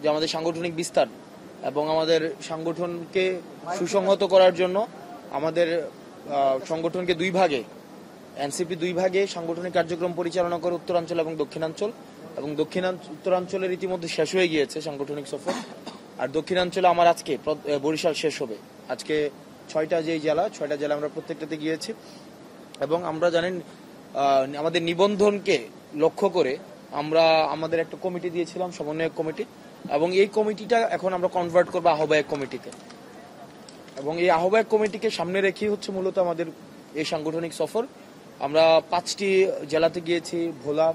যে আমাদের সাংগঠনিক বিস্তার এবং আমাদের সংগঠনকে সুসংহত করার জন্য আমাদের সংগঠনকে দুই ভাগে, এনসিপি দুই ভাগে সাংগঠনিক কার্যক্রম পরিচালনা করে উত্তরাঞ্চল এবং দক্ষিণাঞ্চল, এবং উত্তরাঞ্চলের ইতিমধ্যে শেষ হয়ে গিয়েছে সাংগঠনিক সফর, আর দক্ষিণাঞ্চলে আমার আজকে বরিশাল শেষ হবে। আজকে 6টা জেলা আমরা প্রত্যেকটাতে গিয়েছি, এবং আমরা জানেন আমাদের নিবন্ধনকে লক্ষ্য করে আমরা আমাদের একটা কমিটি দিয়েছিলাম, সমন্বয়ক কমিটি, এবং এই কমিটিটা এখন আমরা কনভার্ট করবো আহ্বায়ক কমিটিতে, এবং এই আহ্বায়ক কমিটিকে সামনে রেখেই হচ্ছে মূলত আমাদের এই সাংগঠনিক সফর। আমরা 5টি জেলাতে গিয়েছি, ভোলা,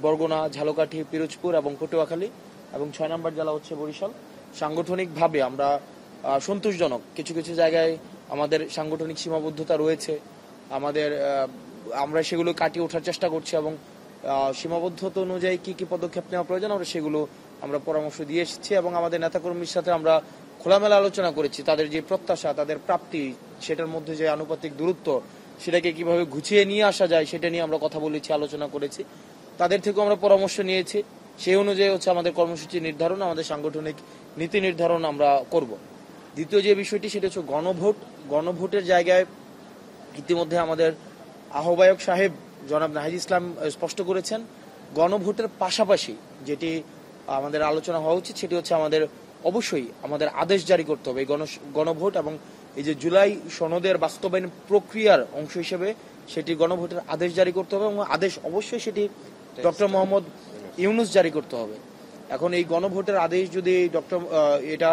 বরগুনা, ঝালকাঠি, পিরোজপুর এবং পটুয়াখালী, এবং 6 নম্বর জেলা হচ্ছে বরিশাল। সাংগঠনিকভাবে আমরা সন্তোষজনক, কিছু কিছু জায়গায় আমাদের সাংগঠনিক সীমাবদ্ধতা রয়েছে, আমরা সেগুলো কাটিয়ে ওঠার চেষ্টা করছি, এবং সীমাবদ্ধতা অনুযায়ী কি কি পদক্ষেপ নেওয়া প্রয়োজন আমরা পরামর্শ দিয়ে এসেছি, এবং আমাদের নেতাকর্মীর সাথে আমরা খোলামেলা আলোচনা করেছি। তাদের যে প্রত্যাশা, তাদের প্রাপ্তি, সেটার মধ্যে যে আনুপাতিক দূরত্ব, সেটাকে কিভাবে গুছিয়ে নিয়ে আসা যায় সেটা নিয়ে আমরা কথা বলেছি, আলোচনা করেছি। তাদের থেকেও আমরা পরামর্শ নিয়েছি। সেই অনুযায়ী হচ্ছে আমাদের কর্মসূচি নির্ধারণ, আমাদের সাংগঠনিক নীতি নির্ধারণ আমরা করব। দ্বিতীয় যে বিষয়টি সেটা হচ্ছে গণভোটের জায়গায় ইতিমধ্যে আমাদের আহ্বায়ক সাহেব জনাব নাহিদ ইসলাম স্পষ্ট করেছেন, গণভোটের পাশাপাশি যেটি আমাদের আলোচনা হওয়া উচিত সেটি হচ্ছে অবশ্যই আমাদের আদেশ জারি করতে হবে। এই গণভোট এবং এই যে জুলাই সনদের বাস্তবায়ন প্রক্রিয়ার অংশ হিসেবে সেটি গণভোটের আদেশ জারি করতে হবে, এবং আদেশ অবশ্যই সেটি ডক্টর মোহাম্মদ ইউনূস জারি করতে হবে। এখন এই গণভোটের আদেশ যদি এটা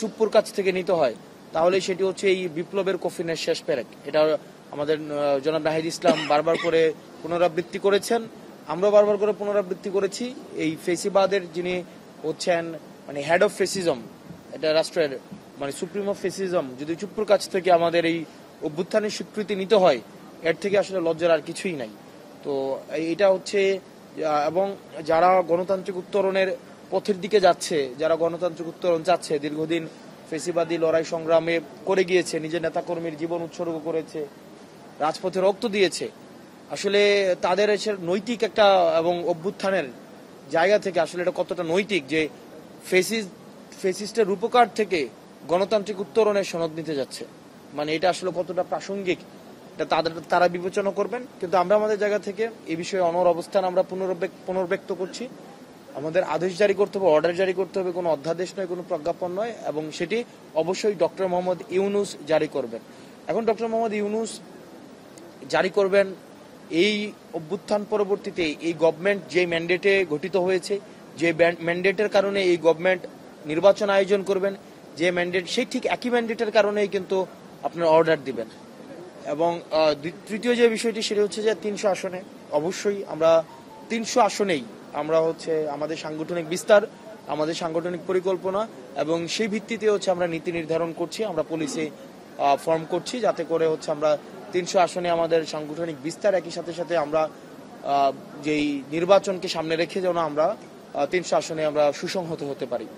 চুপ্পুর কাছ থেকে নিতে হয়, তাহলে সেটি হচ্ছে এই বিপ্লবের কফিনের শেষ পেরেক। এটা আমাদের জনাব নাহিদ ইসলাম বারবার করে পুনরাবৃত্তি করেছেন, আমরা বারবার করে পুনরাবৃত্তি করেছি। এই ফেসিবাদের যিনি হচ্ছেন হেড অফ ফেসিজম, এটা রাষ্ট্রের সুপ্রিম অফ ফেসিজম, যদি চুপ্পুর কাছ থেকে আমাদের এই অভ্যুত্থানের স্বীকৃতি নিতে হয়, এর থেকে আসলে লজ্জার আর কিছুই নাই। তো এটা হচ্ছে, এবং যারা গণতান্ত্রিক উত্তরণের পথের দিকে যাচ্ছে, যারা গণতান্ত্রিক উত্তরণ চাচ্ছে, দীর্ঘদিন ফেসিবাদী লড়াই সংগ্রামে করে গিয়েছে, নিজের নেতাকর্মীর জীবন উৎসর্গ করেছে, রাজপথে রক্ত দিয়েছে, আসলে তাদের নৈতিক একটা এবং অভ্যুত্থানের জায়গা থেকে আসলে এটা কতটা নৈতিক যে ফেসিস্টের রূপকার থেকে গণতান্ত্রিক উত্তরণের সনদ নিতে যাচ্ছে, এটা আসলে কতটা প্রাসঙ্গিক এটা তারা বিবেচনা করবেন। কিন্তু আমরা আমাদের জায়গা থেকে এই বিষয়ে অনর অবস্থান আমরা পুনর্ব্যক্ত করছি। আমাদের আদেশ জারি করতে হবে, অর্ডার জারি করতে হবে, কোনো অধ্যাদেশ নয়, কোনো প্রজ্ঞাপন নয়, এবং সেটি অবশ্যই ডক্টর মোহাম্মদ ইউনূস জারি করবেন। এখন ডক্টর মোহাম্মদ ইউনূস জারি করবেন এই অভ্যুত্থান পরবর্তীতে এই গভর্নমেন্ট যে ম্যান্ডেটে গঠিত হয়েছে, যে ম্যান্ডেটের কারণে এই গভর্নমেন্ট নির্বাচন আয়োজন করবেন, যে ম্যান্ডেট, সেই ঠিক একই ম্যান্ডেটের কারণেই কিন্তু আপনার অর্ডার দিবেন। এবং তৃতীয় যে বিষয়টি সেটা হচ্ছে যে 300 আসনে অবশ্যই আমরা 300 আসনেই আমরা হচ্ছে আমাদের সাংগঠনিক বিস্তার, আমাদের সাংগঠনিক পরিকল্পনা, এবং সেই ভিত্তিতে হচ্ছে আমরা নীতি নির্ধারণ করছি, আমরা পলিসি ফর্ম করছি, যাতে করে হচ্ছে আমরা 300 আসনে আমাদের সাংগঠনিক বিস্তার, একই সাথে সাথে আমরা যেই নির্বাচনকে সামনে রেখে যেন আমরা 300 আসনে আমরা সুসংহত হতে পারি।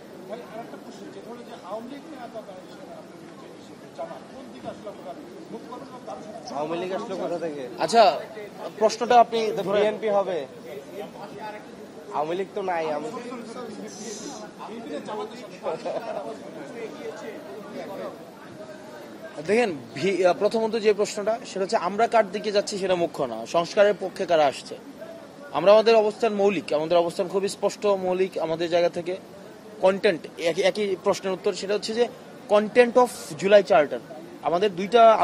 আচ্ছা, প্রশ্নটা আপনি বিএনপি হবে, আওয়ামী লীগ তো নাই। দেখেন, প্রথমত যে প্রশ্নটা সেটা হচ্ছে আমরা কার দিকে যাচ্ছি সেটা মুখ্য না, সংস্কারের পক্ষে কারা আসছে। আমরা আমাদের অবস্থান মৌলিক, আমাদের অবস্থান খুবই স্পষ্ট মৌলিক আমাদের জায়গা থেকে। কন্টেন্ট একই প্রশ্নের উত্তর, সেটা হচ্ছে যে কন্টেন্ট অফ জুলাই চার্টার। আমাদের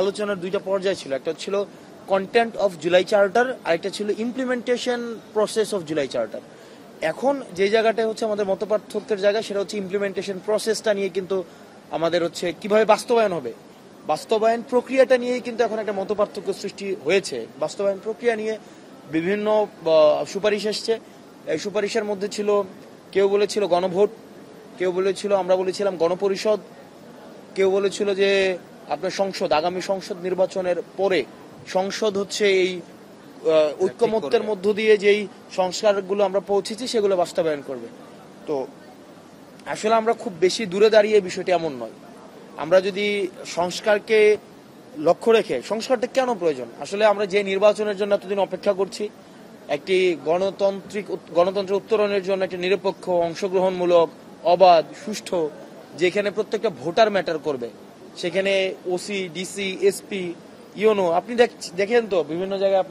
আলোচনার দুইটা পর্যায় ছিল, একটা ছিল কন্টেন্ট অফ জুলাই চার্টার, আরেকটা ছিল implementation process of July charter. এখন যে জায়গাটা হচ্ছে আমাদের মতপার্থক্যের জায়গা, সেটা হচ্ছে ইমপ্লিমেন্টেশন প্রসেসটা নিয়ে কিন্তু আমাদের হচ্ছে কিভাবে বাস্তবায়ন হবে, বাস্তবায়ন প্রক্রিয়াটা নিয়েই কিন্তু এখন একটা মতপার্থক্য সৃষ্টি হয়েছে। বাস্তবায়ন প্রক্রিয়া নিয়ে বিভিন্ন সুপারিশ এসছে। এই সুপারিশের মধ্যে ছিল, কেউ বলেছিল গণভোট, কেউ বলেছিল, আমরা বলেছিলাম গণপরিষদ, কেউ বলেছিল যে আপনার সংসদ, আগামী সংসদ নির্বাচনের পরে সংসদ হচ্ছে এই ঐক্যমত্যের মধ্য দিয়ে যেই সংস্কারগুলো আমরা পৌঁছেছি সেগুলো বাস্তবায়ন করবে। তো আসলে আমরা খুব বেশি দূরে দাঁড়িয়ে বিষয়টি এমন নয়। আমরা যদি সংস্কারকে লক্ষ্য রেখে, সংস্কারটা কেন প্রয়োজন, আসলে আমরা যে নির্বাচনের জন্য এতদিন অপেক্ষা করছি, একটি গণতন্ত্রের উত্তরণের জন্য একটি নিরপেক্ষ, অংশগ্রহণমূলক, অবাধ, সুষ্ঠু, যেখানে প্রত্যেকটা ভোটার ম্যাটার করবে, সেখানে ওসি, ডিসি, এসপি, ইউনো, আপনি দেখেন তো বিভিন্ন জায়গায়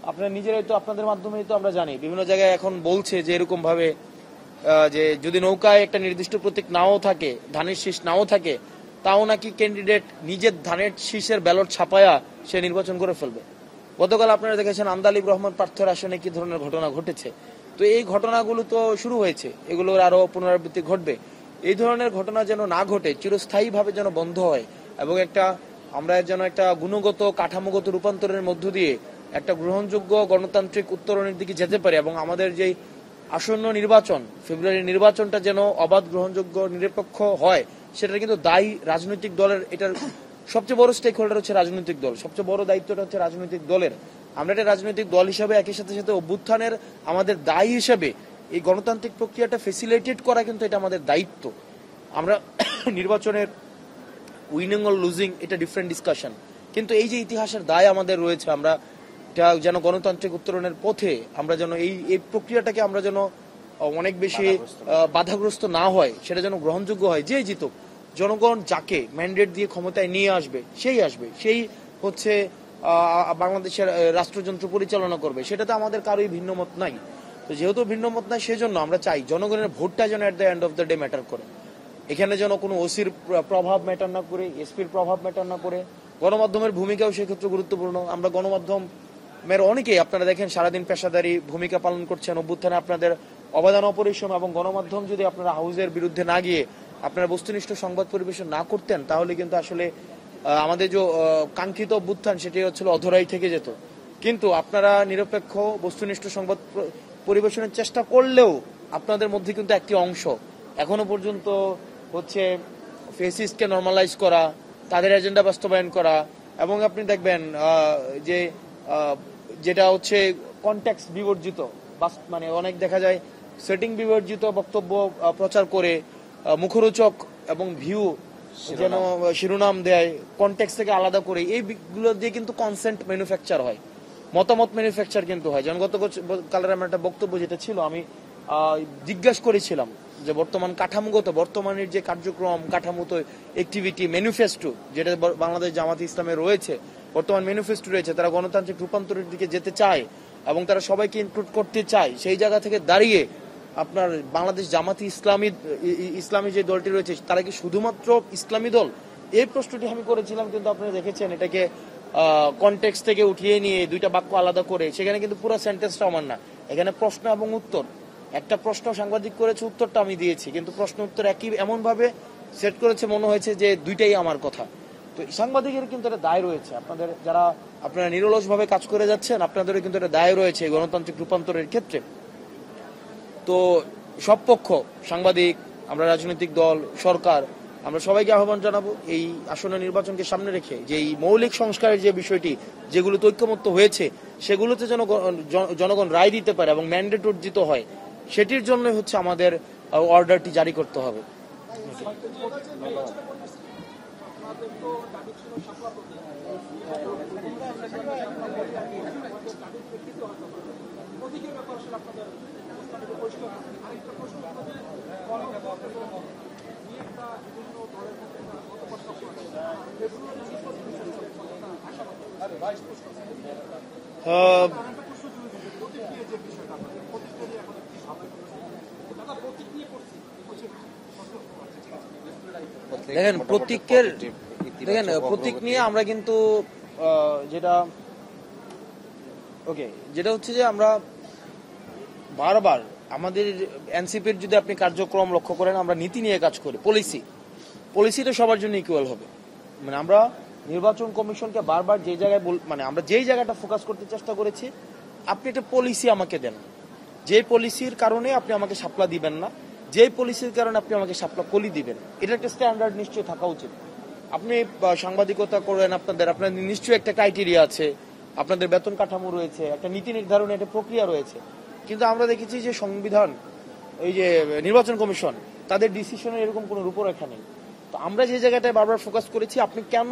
আপনারা নিজেরাই তো, আপনাদের মাধ্যমেই তো আমরা জানি, বিভিন্ন জায়গায় এখন বলছে যে এরকম ভাবে যে যদি নৌকায় একটা নির্দিষ্ট প্রতীক নাও থাকে, ধানের শীষ নাও থাকে, তাও নাকি ক্যান্ডিডেট নিজের ধানের শীষের ব্যালট ছাপায়া সে নির্বাচন করে ফেলবে। গতকাল আপনারা দেখেছেন আন্দালিব রহমান প্রার্থীর আসনে কি ধরনের ঘটনা ঘটেছে। তো এই ঘটনাগুলো তো শুরু হয়েছে, এগুলোর আরো পুনরাবৃত্তি ঘটবে। এই ধরনের ঘটনা যেন না ঘটে, চিরস্থায়ীভাবে যেন বন্ধ হয়, এবং আমরা যেন একটা গুণগত কাঠামোগত রূপান্তরের মধ্য দিয়ে একটা গ্রহণযোগ্য গণতান্ত্রিক উত্তরণের দিকে যেতে পারে, এবং আমাদের যে আসন্ন নির্বাচন, ফেব্রুয়ারির নির্বাচনটা যেন অবাধ, গ্রহণযোগ্য, নিরপেক্ষ হয়, সেটা কিন্তু দায়ী রাজনৈতিক দলের। এটার সবচেয়ে বড় স্টেক হোল্ডার হচ্ছে রাজনৈতিক দল, সবচেয়ে বড় দায়িত্বটা হচ্ছে রাজনৈতিক দলের। আমরা একটা রাজনৈতিক দল হিসাবে একই সাথে সাথে অভ্যুত্থানের আমাদের দায়ী হিসাবে এই গণতান্ত্রিক প্রক্রিয়াটা ফেসিলিটেট করা কিন্তু এটা আমাদের দায়িত্ব। আমরা নির্বাচনের উইনিং অর লুজিং এটা ডিফারেন্ট ডিসকাশন, কিন্তু এই যে ইতিহাসের দায় আমাদের রয়েছে, আমরা যেন গণতান্ত্রিক উত্তরণের পথে আমরা যেন এই প্রক্রিয়াটাকে আমরা যেন অনেক বেশি বাধাগ্রস্ত না হয়, সেটা যেন গ্রহণযোগ্য হয়। যেই জিতুক, জনগণ যাকে ম্যান্ডেট দিয়ে ক্ষমতায় নিয়ে আসবে, সেই হচ্ছে বাংলাদেশের রাষ্ট্রযন্ত্র পরিচালনা করবে, সেটাতে আমাদের কারোই ভিন্ন মত নাই। তো যেহেতু ভিন্ন মত নাই, সেজন্য আমরা চাই জনগণের ভোটটা যেন at the end of the day matter করে। এখানে যেন কোনো ওসির প্রভাব ম্যাটার না করে, এসপির প্রভাব ম্যাটার না করে, গণমাধ্যমের ভূমিকাও সেক্ষেত্রে গুরুত্বপূর্ণ। আমরা গণমাধ্যমের অনেকেই আপনারা দেখেন সারাদিন পেশাদারি ভূমিকা পালন করছেন অভ্যুত্থানে, আপনাদের অবদান অপরিসীম, এবং গণমাধ্যম যদি আপনারা হাউজের বিরুদ্ধে না গিয়ে আপনারা বস্তুনিষ্ঠ সংবাদ পরিবেশন না করতেন, তাহলে কিন্তু আসলে আমাদের যে কাঙ্ক্ষিত অভ্যুত্থান সেটি হচ্ছিল অধরাই থেকে যেত। কিন্তু আপনারা নিরপেক্ষ বস্তুনিষ্ঠ সংবাদ পরিবেশনের চেষ্টা করলেও আপনাদের মধ্যে কিন্তু একটি অংশ এখনো পর্যন্ত হচ্ছে ফেসিস্টকে নর্মালাইজ করা, তাদের এজেন্ডা বাস্তবায়ন করা, এবং আপনি দেখবেন যে যেটা হচ্ছে কনটেক্সট বিবর্জিত, মানে অনেক দেখা যায় সেটিং বিবর্জিত বক্তব্য প্রচার করে, মুখরোচক এবং ভিউ যেন শিরোনাম দেয় কনটেক্সট থেকে আলাদা করে, এইগুলো দিয়ে কিন্তু কনসেন্ট ম্যানুফ্যাকচার হয়, মতামত ম্যানুফ্যাকচার কিন্তু হয়। যেমন গতকালের আমার একটা বক্তব্য যেটা ছিল, আমি জিজ্ঞাসা করেছিলাম যে বর্তমানের যে কার্যক্রম, কাঠামোত অ্যাক্টিভিটি, ম্যানিফেস্টো যেটা বাংলাদেশ জামাতে ইসলামে রয়েছে, বর্তমান ম্যানিফেস্টো রয়েছে, তারা গণতান্ত্রিক রূপান্তরের দিকে যেতে চায় এবং তারা সবাইকে ইনক্লুড করতে চায়। সেই জায়গা থেকে দাঁড়িয়ে আপনার বাংলাদেশ জামাতে ইসলামী যে দলটি রয়েছে, তারা কি শুধুমাত্র ইসলামী দল? এই প্রশ্নটি আমি করেছিলাম, কিন্তু আপনারা দেখেছেন এটাকে কনটেক্সট থেকে উঠিয়ে নিয়ে দুইটা বাক্য আলাদা করে, সেখানে কিন্তু পুরো সেন্টেন্সটা আমার না, এখানে প্রশ্ন এবং উত্তর। একটা প্রশ্ন সাংবাদিক করেছে, উত্তরটা আমি দিয়েছি, কিন্তু প্রশ্ন উত্তর একই এমন ভাবে সেট করেছে, মনে হয়েছে যে দুইটাই আমার কথা। তো সাংবাদিকের কিন্তু একটা দায় রয়েছে, আপনাদের যারা আপনারা নিরলস ভাবে কাজ করে যাচ্ছেন, আপনাদেরও কিন্তু একটা দায় রয়েছে গণতান্ত্রিক রূপান্তরের ক্ষেত্রে। তো সব পক্ষ, সাংবাদিক, আমরা রাজনৈতিক দল, সরকার, আমরা সবাইকে আহ্বান জানাবো এই আসন্ন নির্বাচনকে সামনে রেখে যে এই মৌলিক সংস্কারের যে বিষয়টি, যেগুলোতে ঐক্যমত্য হয়েছে, সেগুলোতে যেন জনগণ রায় দিতে পারে এবং ম্যান্ডেট অর্জিত হয়, সেটির জন্য হচ্ছে আমাদের অর্ডারটি জারি করতে হবে। দেখেন প্রতীক নিয়ে আমরা কিন্তু যেটা হচ্ছে যে আমরা বারবার আমাদের এনসিপির যদি আপনি কার্যক্রম লক্ষ্য করেন, আমরা নীতি নিয়ে কাজ করি, পলিসিটা সবার জন্য ইকুয়াল হবে। মানে আমরা নির্বাচন কমিশনকে বারবার যে জায়গায় আমরা যেই জায়গাটা ফোকাস করতে চেষ্টা করেছি, আপনি একটা পলিসি আমাকে দেন, যে পলিসির কারণে আপনি আমাকে শাপলা দিবেন না, যে পলিসির কারণে আপনি আমাকে শাপলা কলি দিবেন, এটা একটা স্ট্যান্ডার্ড নিশ্চয়ই থাকা উচিত। আপনি সাংবাদিকতা করেন, আপনাদের নিশ্চয়ই একটা ক্রাইটেরিয়া আছে, আপনাদের বেতন কাঠামো রয়েছে, একটা নীতি নির্ধারণের একটা প্রক্রিয়া রয়েছে। কিন্তু আমরা দেখেছি যে সংবিধান, এই যে নির্বাচন কমিশন, তাদের ডিসিশনের এরকম কোনো রূপরেখা নেই। তো আমরা যে জায়গাটায় বারবার ফোকাস করেছি, আপনি কেন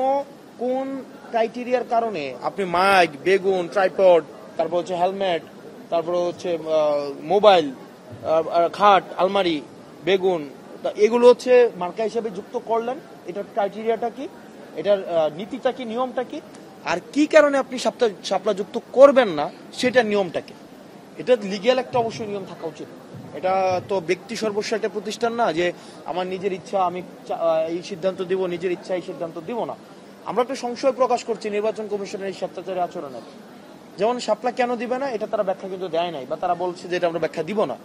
কোন ক্রাইটেরিয়ার কারণে আপনি মাইক, বেগুন, ট্রাইপড, তারপর হচ্ছে হেলমেট, তারপর হচ্ছে মোবাইল, খাট, আলমারি, বেগুন, এগুলো হচ্ছে মার্কা হিসেবে যুক্ত করলেন, এটার ক্রাইটেরিয়াটা কি, এটার নীতিটা কি, নিয়মটা কি, আর কি কারণে আপনি শাপলা যুক্ত করবেন না সেটার নিয়মটা কি। এটা লিগ্যাল একটা অবশ্যই নিয়ম থাকা উচিত। এটা তো ব্যক্তি সর্বস্ব একটা প্রতিষ্ঠান না যে আমার নিজের ইচ্ছা আমি এই সিদ্ধান্ত দিব, নিজের ইচ্ছা এই সিদ্ধান্ত দিব না। আমরা একটা সংশয় প্রকাশ করছি নির্বাচন কমিশনের এই স্বেচ্ছাচারী আচরণের। যেমন শাপলা কেন দিবে না এটা তারা ব্যাখ্যা কিন্তু দেয় নাই, বা তারা বলছে যে এটা আমরা ব্যাখ্যা দিব না।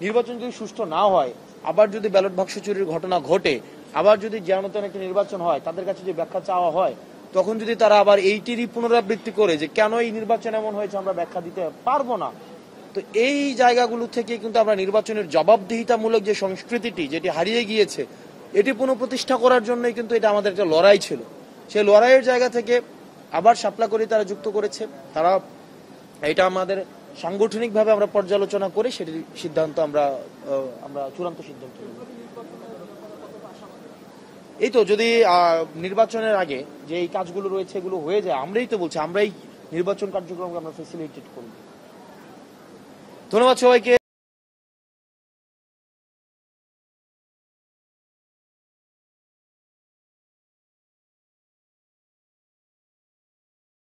নির্বাচন যদি সুষ্ঠু না হয়, আবার যদি ব্যালট বাক্স চুরির ঘটনা ঘটে, আবার যদি যেমন একটা নির্বাচন হয়, তাদের কাছে যে ব্যাখ্যা চাওয়া হয়, তখন যদি তারা আবার এইটিরই পুনরাবৃত্তি করে যে কেন এই নির্বাচন এমন হয়েছে আমরা ব্যাখ্যা দিতে পারবো না, তো এই জায়গাগুলো থেকে কিন্তু আমরা নির্বাচনের জবাবদিহিতামূলক যে সংস্কৃতিটি যেটি হারিয়ে গিয়েছে, এটি পুনঃপ্রতিষ্ঠা করার জন্যই কিন্তু এটা আমাদের একটা লড়াই ছিল। সেই লড়াইয়ের জায়গা থেকে আবার শাপলা করে তারা যুক্ত করেছে। তারা এটা আমাদের সাংগঠনিকভাবে আমরা পর্যালোচনা করে সেটির সিদ্ধান্ত আমরা চূড়ান্ত সিদ্ধান্ত নেব। এই তো যদি নির্বাচনের আগে যে এই কাজগুলো রয়েছে এগুলো হয়ে যায়, আমরাই তো বলছি আমরাই নির্বাচন কার্যক্রমকে আমরা ফেসিলিটেট করব। ধন্যবাদ সবাইকে।